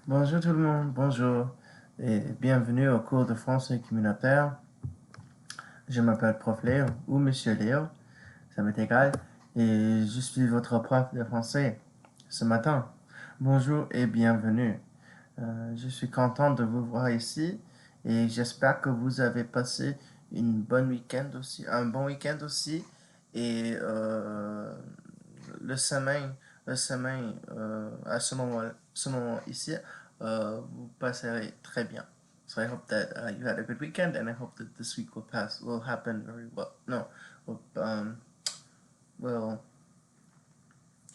Bonjour tout le monde, bonjour et bienvenue au cours de français communautaire. Je m'appelle Prof Léo ou Monsieur Léo, ça m'est égal, et je suis votre prof de français ce matin. Bonjour et bienvenue. Je suis content de vous voir ici et j'espère que vous avez passé une bonne week-end aussi, un bon week-end aussi et le semaine, à ce moment ici, vous passerez très bien. So I hope that you had a good weekend, and I hope that this week will happen very well. No, will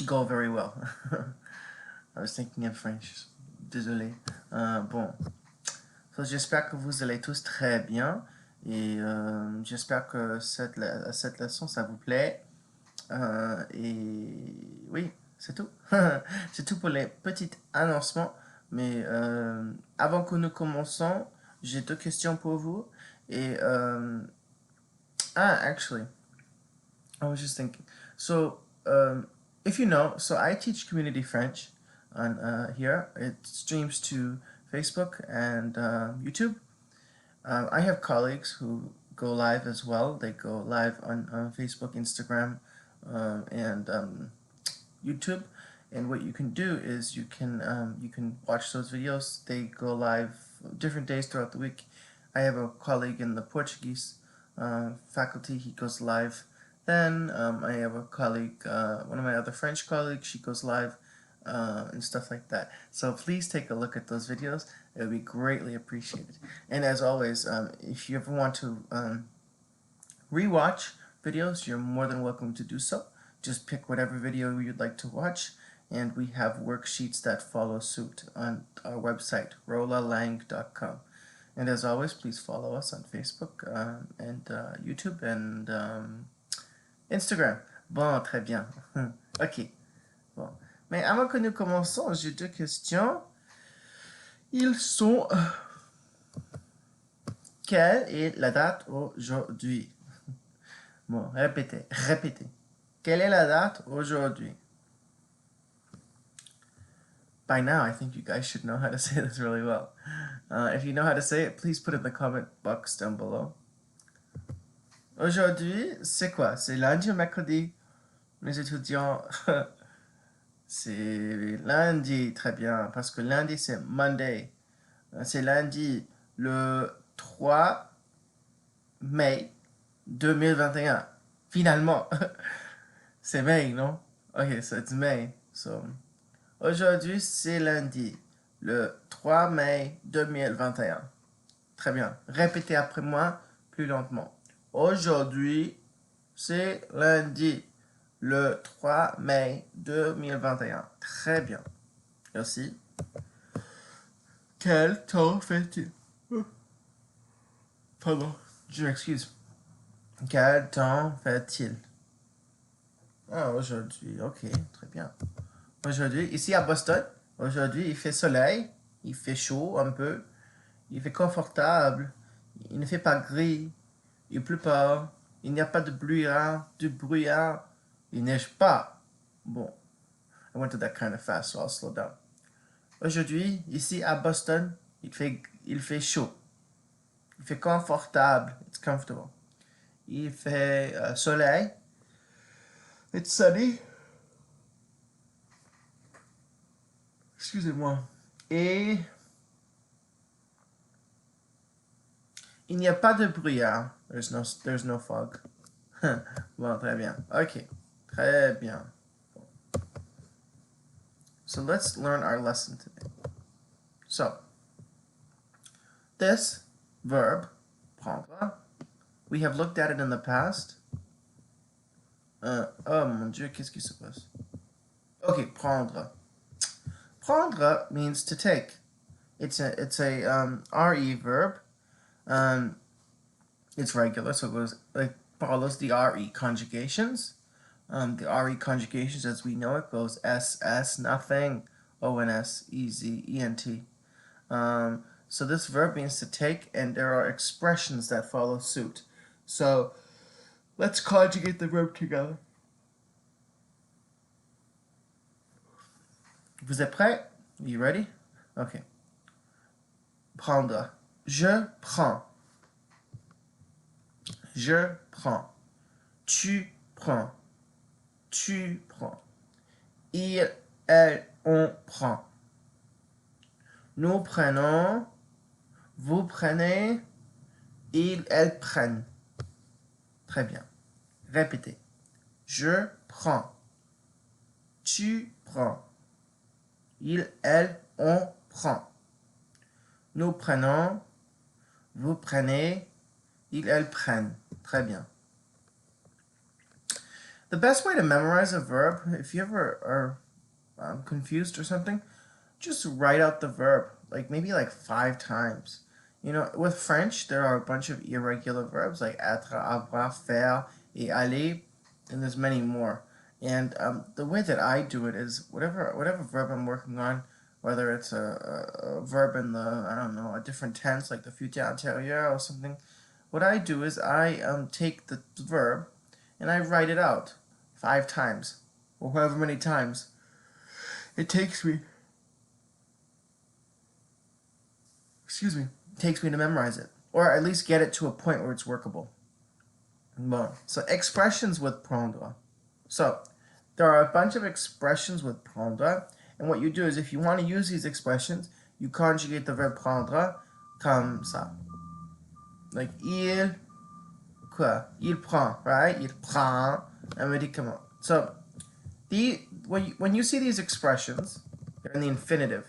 go very well. I was thinking in French. Désolé. Bon, so, j'espère que vous allez tous très bien et j'espère que cette leçon ça vous plaît. Et oui, c'est tout. C'est tout pour les petits annoncements. Mais avant que nous commençons, j'ai deux questions pour vous. Et actually, I was just thinking. So, if you know, so I teach community French on here. It streams to Facebook and YouTube. I have colleagues who go live as well. They go live on Facebook, Instagram, and YouTube. And what you can do is you can watch those videos. They go live different days throughout the week. I have a colleague in the Portuguese faculty. He goes live. Then I have a colleague, one of my other French colleagues. She goes live and stuff like that. So please take a look at those videos. It would be greatly appreciated. And as always, if you ever want to rewatch videos, you're more than welcome to do so. Just pick whatever video you'd like to watch, and we have worksheets that follow suit on our website, rolalang.com. And as always, please follow us on Facebook and YouTube and Instagram. Bon, très bien. Ok. Bon. Mais avant que nous commençons, j'ai deux questions. Ils sont... Quelle est la date aujourd'hui? Bon, répétez. Quelle est la date aujourd'hui? By now, I think you guys should know how to say this really well. If you know how to say it, please put it in the comment box down below. Aujourd'hui, c'est quoi? C'est lundi ou mercredi? Les étudiants, c'est lundi, très bien, parce que lundi, c'est Monday. C'est lundi, le 3 mai 2021. Finalement. C'est mai, non? Ok, so it's May. So, aujourd'hui, c'est lundi, le 3 mai 2021. Très bien. Répétez après moi plus lentement. Aujourd'hui, c'est lundi, le 3 mai 2021. Très bien. Merci. Quel temps fait-il? Pardon, je m'excuse. Quel temps fait-il? Ah, aujourd'hui, ok, très bien. Aujourd'hui, ici à Boston, aujourd'hui, il fait soleil, il fait chaud un peu, il fait confortable, il ne fait pas gris, il pleut pas, il n'y a pas de brouillard, il neige pas. Bon, I went to that kind of fast, so I'll slow down. Aujourd'hui, ici à Boston, il fait chaud, il fait confortable, it's comfortable. Il fait soleil, it's sunny. Excusez-moi. Et il n'y a pas de brouillard. There's no fog. Bon, très bien. Ok. Très bien. So let's learn our lesson today. So, this verb, prendre, we have looked at it in the past. Oh mon Dieu, qu'est-ce qui se passe? Okay, prendre. Prendre means to take. It's a RE verb. It's regular, so it goes like follows the RE conjugations. The RE conjugations, as we know it, goes SS, nothing, ONS, EZ, ENT. So this verb means to take, and there are expressions that follow suit. So let's conjugate the verb together. Vous êtes prêts? Are you ready? Okay. Prendre. Je prends. Je prends. Tu prends. Tu prends. Il, elle, on prend. Nous prenons. Vous prenez. Ils, elles prennent. Très bien. Répétez. Je prends. Tu prends. Il, elle, on prend. Nous prenons. Vous prenez. Ils, elles prennent. Très bien. The best way to memorize a verb, if you ever are confused or something, just write out the verb, like maybe like 5 times. You know, with French, there are a bunch of irregular verbs like être, avoir, faire, et aller, and there's many more. And the way that I do it is whatever verb I'm working on, whether it's a verb in the, I don't know, a different tense like the futur antérieur or something, what I do is I take the verb and I write it out 5 times or however many times it takes me. Takes me to memorize it, or at least get it to a point where it's workable. Bon. So expressions with prendre. So there are a bunch of expressions with prendre, and what you do is if you want to use these expressions, you conjugate the verb prendre comme ça. Like il, quoi? Il prend, right? Il prend un médicament. So when you see these expressions, they're in the infinitive.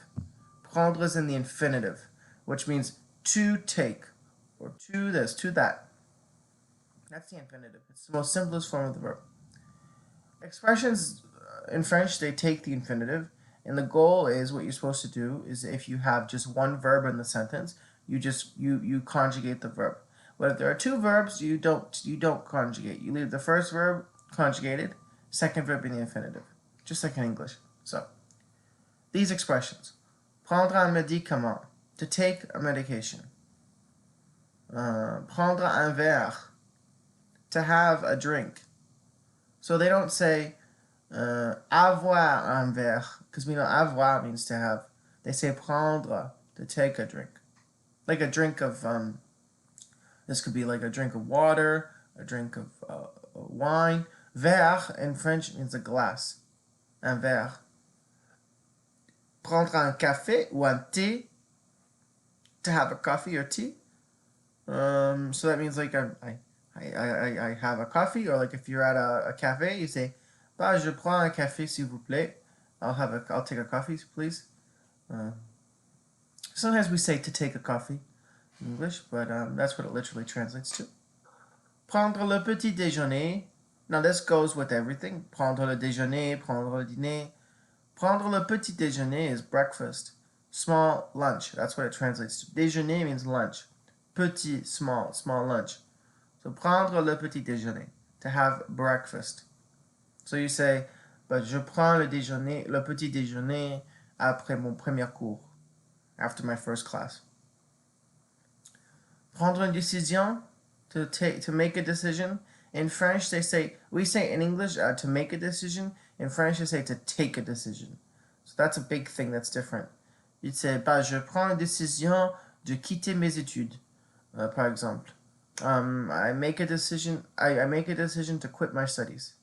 Prendre is in the infinitive, which means to take, or to this, to that. That's the infinitive. It's the most simplest form of the verb. Expressions in French, they take the infinitive, and the goal is what you're supposed to do is if you have just one verb in the sentence, you conjugate the verb. But if there are 2 verbs, you don't conjugate. You leave the first verb conjugated, second verb in the infinitive, just like in English. So these expressions: prendre un médicament, to take a medication. Prendre un verre, to have a drink. So they don't say avoir un verre, because we know avoir means to have. They say prendre, to take a drink. Like a drink of, this could be like a drink of water, a drink of wine. Verre in French means a glass. Un verre. Prendre un café ou un thé, to have a coffee or tea. So that means like I have a coffee, or like if you're at a cafe, you say, bah, je prends un café s'il vous plaît. I'll take a coffee, please. Sometimes we say to take a coffee in English, but that's what it literally translates to. Prendre le petit déjeuner. Now this goes with everything. Prendre le déjeuner, prendre le dîner. Prendre le petit déjeuner is breakfast. Small lunch. That's what it translates to. Déjeuner means lunch. Petit, small lunch. So prendre le petit déjeuner, to have breakfast. So you say, but je prends le petit déjeuner après mon premier cours, after my first class. Prendre une décision, to make a decision. In French, we say in English to make a decision. In French, they say to take a decision. So that's a big thing that's different. You'd say, bah, je prends une décision de quitter mes études, par exemple. I make a decision to quit my studies.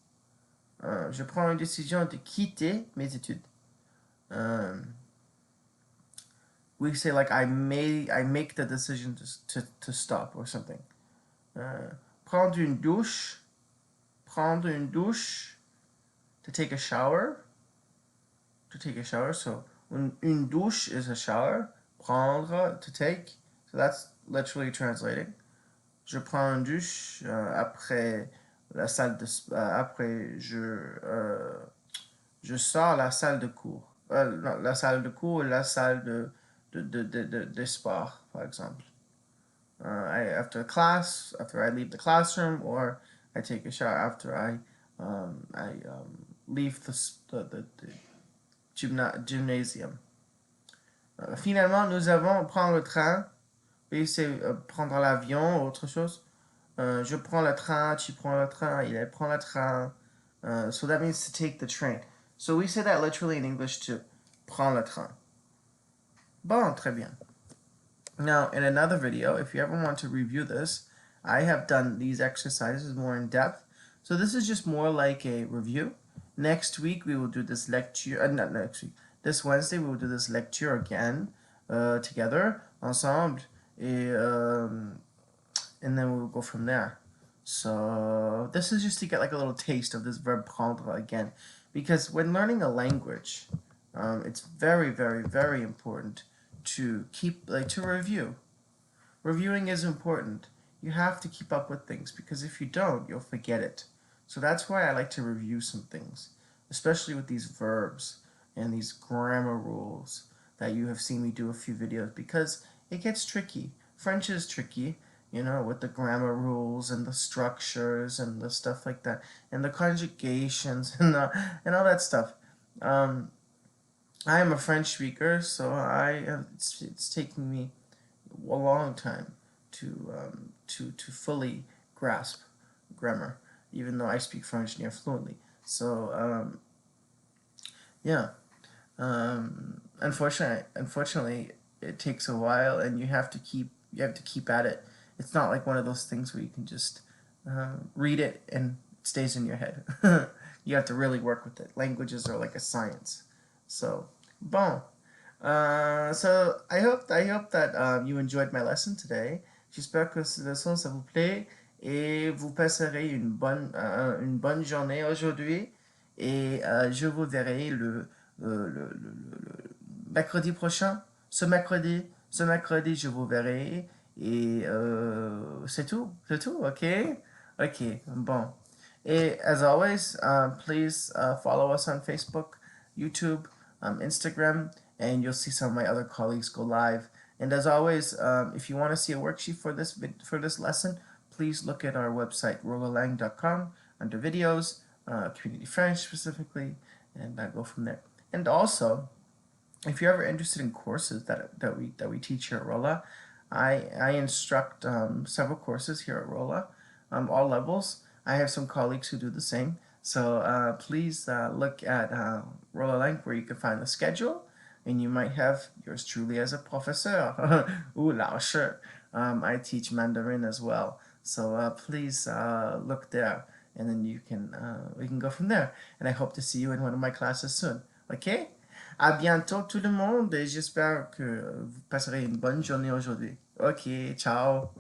Je prends une décision de quitter mes études. We say like I make the decision to stop or something. Prendre une douche, to take a shower. So une douche is a shower. Prendre, to take. So that's literally translating. Je prends une douche après la salle de après je sors la salle de cours. Non, la salle de cours et la salle de sport, par exemple. After class, after I leave the classroom, or I take a shower after I leave the gymnasium. Finalement, nous avons prendre le train. Oui, c'est prendre l'avion, autre chose. Je prends le train, tu prends le train, il prend le train. So that means to take the train. So we say that literally in English too. Prends le train. Bon, très bien. Now, in another video, if you ever want to review this, I have done these exercises more in depth. So this is just more like a review. Next week, we will do this lecture, not next week, this Wednesday, we will do this lecture again, together, ensemble, and then we will go from there. So this is just to get like a little taste of this verb prendre again. Because when learning a language, it's very, very, very important to to review. Reviewing is important. You have to keep up with things because if you don't, you'll forget it. So that's why I like to review some things, especially with these verbs and these grammar rules that you have seen me do a few videos because it gets tricky. French is tricky, you know, with the grammar rules and the structures and the stuff like that, and the conjugations and all that stuff. Um, I am a French speaker, so it's taking me a long time to fully grasp grammar, even though I speak French near fluently. So yeah, unfortunately, it takes a while, and you have to keep at it. It's not like one of those things where you can just read it and it stays in your head. You have to really work with it. Languages are like a science. So bon. So I hope that you enjoyed my lesson today. J'espère que cette leçon ça vous plaît et vous passerez une bonne journée aujourd'hui et je vous verrai le mercredi prochain. Ce mercredi je vous verrai et c'est tout, ok? Ok, bon. Et as always, please follow us on Facebook, YouTube, Instagram, and you'll see some of my other colleagues go live. And as always, if you want to see a worksheet for this lesson, please look at our website rolalang.com under videos, community French specifically, and go from there. And also, if you're ever interested in courses that we teach here at Rolla, I instruct several courses here at Rolla, all levels. I have some colleagues who do the same. So please look at Rolla Lang where you can find the schedule, and you might have yours truly as a professeur. Ooh, lao shi. I teach Mandarin as well. So please look there, and then we can go from there. And I hope to see you in one of my classes soon. Okay? À bientôt tout le monde et j'espère que vous passerez une bonne journée aujourd'hui. Ok, ciao.